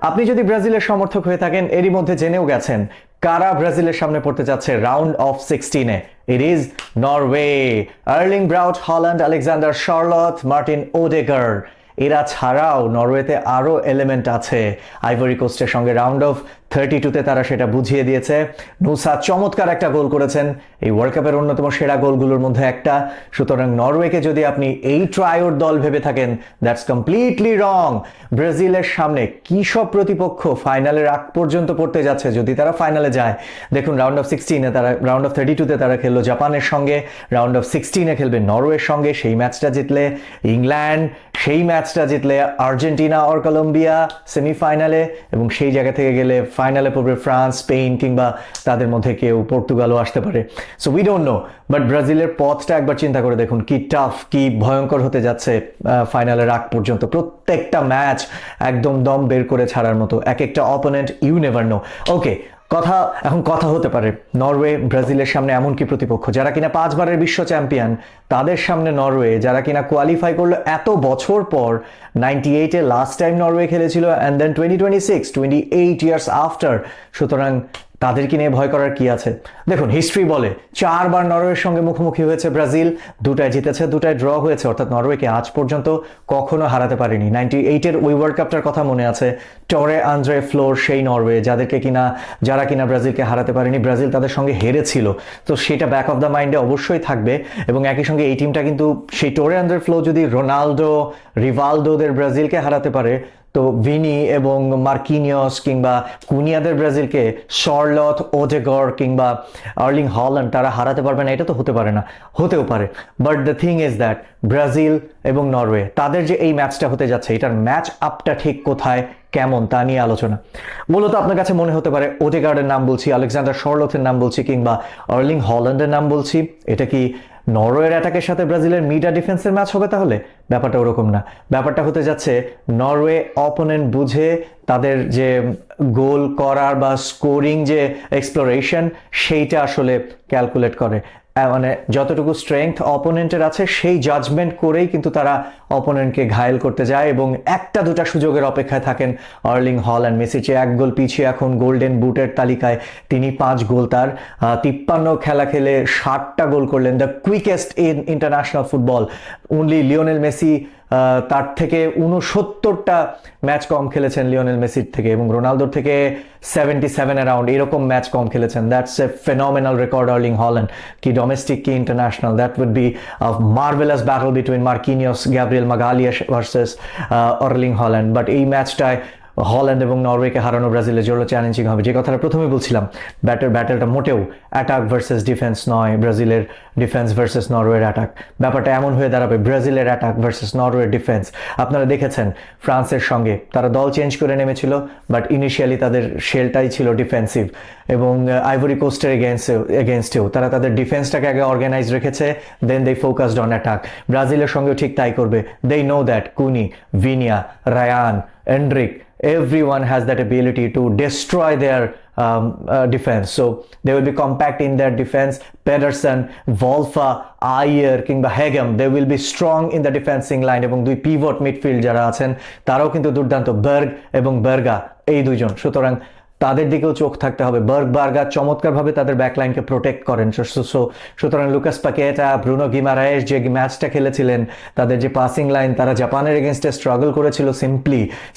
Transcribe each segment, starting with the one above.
আপনি যদি ব্রাজিলের সমর্থক হয়ে থাকেন এরই মধ্যে জেনেও গেছেন কারা ব্রাজিলের সামনে পড়তে যাচ্ছে রাউন্ড অফ 16-এ। It is Norway. Erling Braut Haaland, Alexander Sorloth, Martin Odegaard. এরা ছাড়াও নরওয়েতে আরও এলিমেন্ট আছে। আইভরি কোস্টের সঙ্গে রাউন্ড অফ 32-তে তারা সেটা বুঝিয়ে দিয়েছে। নুসা চমৎকার একটা গোল করেছেন, এই ওয়ার্ল্ড কাপের অন্যতম সেরা গোলগুলোর মধ্যে একটা। সুতরাং নরওয়েকে যদি আপনি এই ট্রায়োর দল ভেবে থাকেন, দ্যাটস কমপ্লিটলি রং। ব্রাজিলের সামনে কি সব প্রতিপক্ষ ফাইনালের আগ পর্যন্ত পড়তে যাচ্ছে যদি তারা ফাইনালে যায়। দেখুন, রাউন্ড অফ 16-এ তারা, রাউন্ড অফ 32-তে তারা খেললো জাপানের সঙ্গে, রাউন্ড অফ 16-এ খেলবে নরওয়ের সঙ্গে। সেই ম্যাচটা জিতলে ইংল্যান্ড, সেই ম্যাচটা জিতলে আর্জেন্টিনা অর কলম্বিয়া সেমিফাইনালে, এবং সেই জায়গা থেকে গেলে ফাইনালে পড়বে ফ্রান্স, স্পেন, কিংবা তাদের মধ্যে কেউ পর্তুগালও আসতে পারে। So we don't know, but ব্রাজিলের পথটা একবার চিন্তা করে দেখুন, কি টাফ, কি ভয়ঙ্কর হতে যাচ্ছে ফাইনালের আগ পর্যন্ত। প্রত্যেকটা ম্যাচ একদম দম বের করে ছাড়ার মতো, এক একটা অপোনেন্ট, ইউ নেভার নো। ওকে, কথা হতে পারে নরওয়ে ব্রাজিলের সামনে এমন কি প্রতিপক্ষ যারা কিনা 5 বারের বিশ্ব চ্যাম্পিয়ন, তাদের সামনে নরওয়ে যারা কিনা কোয়ালিফাই করলো এত বছর পর। 98-এ লাস্ট টাইম নরওয়ে খেলেছিল, অ্যান্ড দেন 2026, 28 ইয়ার্স আফটার। সুতরাং তাদেরকে নিয়ে ভয় করার কি আছে? দেখুন, হিস্ট্রি বলে 4 বার নরওয়ের সঙ্গে মুখোমুখি হয়েছে ব্রাজিল, 2টায় জিতেছে, 2টায় ড্র হয়েছে, অর্থাৎ নরওয়েকে আজ পর্যন্ত কখনো হারাতে পারেনি। 98-এর ওই ওয়ার্ল্ড কাপটার কথা মনে আছে, টরে আন্দ্রে ফ্লোর সেই নরওয়ে যারা কিনা ব্রাজিলকে হারাতে পারেনি, ব্রাজিল তাদের সঙ্গে হেরেছিল। তো সেটা ব্যাক অফ দ্য মাইন্ডে অবশ্যই থাকবে। এবং একই সঙ্গে এই টিমটা কিন্তু সেই টরে আন্দ্রে ফ্লো যদি রোনাল্ডো, রিভালদোদের ব্রাজিলকে হারাতে পারে, তো ভিনি এবং মার্কিনিয়স কিংবা কুনিয়াদের ব্রাজিলকে শার্লট, ওডেগার্ড কিংবা আর্লিং হল্যান্ড তারা হারাতে পারবে না, এটা তো হতে পারে না। হতেও পারে, but the thing is that Brazil এবং নরওয়ে তাদের যে এই ম্যাচটা হতে যাচ্ছে, এটার ম্যাচ আপটা ঠিক কোথায়, কেমন, তা নিয়ে আলোচনা। মূলত আপনার কাছে মনে হতে পারে ওডেগার্ডের নাম বলছি, আলেকজান্ডার শার্লটের নাম বলছি, কিংবা আর্লিং হল্যান্ডের নাম বলছি, এটা কি নরওয়ের অ্যাটাকের সাথে ব্রাজিলের মিড আর ডিফেন্সের ম্যাচ হবে? তাহলে ব্যাপারটা ওরকম না। ব্যাপারটা হতে যাচ্ছে নরওয়ে অপোনেন্ট বুঝে তাদের যে গোল করার বা স্কোরিং যে এক্সপ্লোরেশন, সেইটা আসলে ক্যালকুলেট করে। মানে যতটুকু স্ট্রেংথ অপোনেন্টের আছে সেই জাজমেন্ট করেই কিন্তু তারা অপোনেন্টকে ঘায়েল করতে যায়, এবং 1-2টা সুযোগের অপেক্ষায় থাকেন আর্লিং হল্যান্ড। মেসির চেয়ে 1 গোল পিছিয়ে এখন গোল্ডেন বুটের তালিকায়, তিনি 5 গোল, তার 53 খেলা খেলে 60টা গোল করলেন, the quickest in international football. Only Lionel Messi তার থেকে 69টা ম্যাচ কম খেলেছেন লিওনেল মেসির থেকে, এবং রোনালদোর থেকে 77 অ্যারাউন্ড এরকম ম্যাচ কম খেলেছেন। That's a phenomenal record Erling Haaland, কি ডোমেস্টিক কি international. That would be a marvellous battle between Marquinhos, Gabriel Magalhaes versus Erling Haaland. But এই ম্যাচটায় হল্যান্ড এবং নরওয়েকে হারানো ব্রাজিলের জন্য চ্যালেঞ্জিং হবে। যে কথাটা প্রথমে বলছিলাম, ব্যাটেলটা মোটেও অ্যাটাক ভার্সেস ডিফেন্স নয়, ব্রাজিলের ডিফেন্স ভার্সেস নরওয়ের অ্যাটাক। ব্যাপারটা এমন হয়ে দাঁড়াবে ব্রাজিলের অ্যাটাক ভার্সেস নরওয়ের ডিফেন্স। আপনারা দেখেছেন ফ্রান্সের সঙ্গে তারা দল চেঞ্জ করে নেমেছিল, বাট ইনিশিয়ালি তাদের শেলটাই ছিল ডিফেন্সিভ। এবং আইভরি কোস্টের এগেনস্টেও তারা তাদের ডিফেন্সটাকে আগে অর্গানাইজ রেখেছে, then they focused on attack. ব্রাজিলের সঙ্গেও ঠিক তাই করবে। দে নো দ্যাট কুনি, ভিনিয়া, Rayan, Endrick, everyone has that ability to destroy their defense. So they will be compact in their defense. Pedersen, Wolfa, Ayer কিংবা হেগেম, they will be strong in the defending line, এবং 2 pivot midfield যারা আছেন তারাও কিন্তু দুর্দান্ত, বার্গ এবং বার্গা, এই দুইজন। সুতরাং তাদের দিকেও চোখ থাকতে হবে। বার্গা চমৎকারভাবে তাদের ব্যাকলাইনকে প্রোটেক্ট করেন। সুতরাং লুকাস পাকেটা, ব্রুনো গিমারায়েস যে ম্যাচটা খেলেছিলেন, তাদের যে পাসিং লাইন, তারা জাপানের এগেনস্টে স্ট্রাগল করেছিল,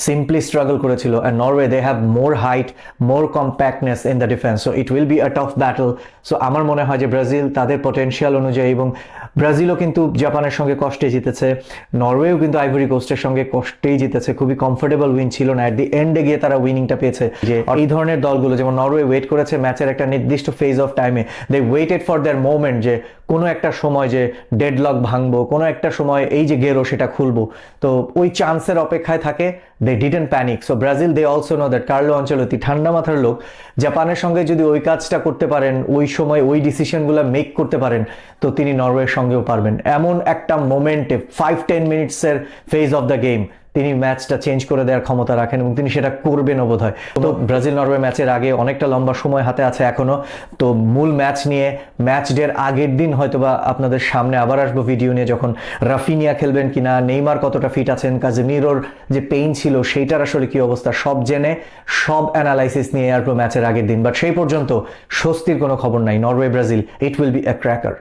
সিম্পলি স্ট্রাগল করেছিল। And Norway, they have more height, more compactness in the defence. So it will be a tough battle. So আমার মনে হয় যে ব্রাজিল তাদের পটেনশিয়াল অনুযায়ী, এবং ব্রাজিলও কিন্তু জাপানের সঙ্গে কষ্টে জিতেছে, নরওয়েও কিন্তু আইভরি কোস্টের সঙ্গে কষ্টেই জিতেছে, খুবই কমফোর্টেবল উইন ছিল না। এট দি এন্ডে গিয়ে তারা উইনিংটা পেয়েছে। যে এই ধরনের দলগুলো, যেমন নরওয়ে ওয়েট করেছে ম্যাচের একটা নির্দিষ্ট ফেজ অফ টাইমে, দে ওয়েটেড ফর দেয়ার মোমেন্ট, যে কোনো একটা সময় যে ডেডলক ভাঙবো, কোনো একটা সময় এই যে গেরো সেটা খুলবো, তো ওই চান্সের অপেক্ষায় থাকে। They didn't panic. So Brazil, they also know that Carlo Ancelotti ঠান্ডা মাথার লোক। জাপানের সঙ্গে যদি ওই কাজটা করতে পারেন, ওই সময় ওই ডিসিশনগুলো মেক করতে পারেন, তো তিনি নরওয়ের সঙ্গেও পারবেন। এমন একটা মোমেন্টে 5-10 মিনিটসের ফেজ অফ দ্য গেম তিনি ম্যাচটা চেঞ্জ করে দেওয়ার ক্ষমতা রাখেন, এবং তিনি সেটা করবেনও বোধহয়। তো ব্রাজিল নরওয়ে ম্যাচের আগে অনেকটা লম্বা সময় হাতে আছে এখনো। তো মূল ম্যাচ নিয়ে ম্যাচ ডের আগের দিন হয়তোবা আপনাদের সামনে আবার আসবো ভিডিও নিয়ে, যখন রাফিনিয়া খেলবেন কিনা, নেইমার কতটা ফিট আছেন, কাজেমিরোর যে পেইন ছিল সেইটার আসলে কি অবস্থা, সব জেনে সব অ্যানালাইসিস নিয়ে আসবো ম্যাচের আগের দিন। বাট সেই পর্যন্ত স্বস্তির কোনো খবর নাই। Norway Brazil, it will B A cracker.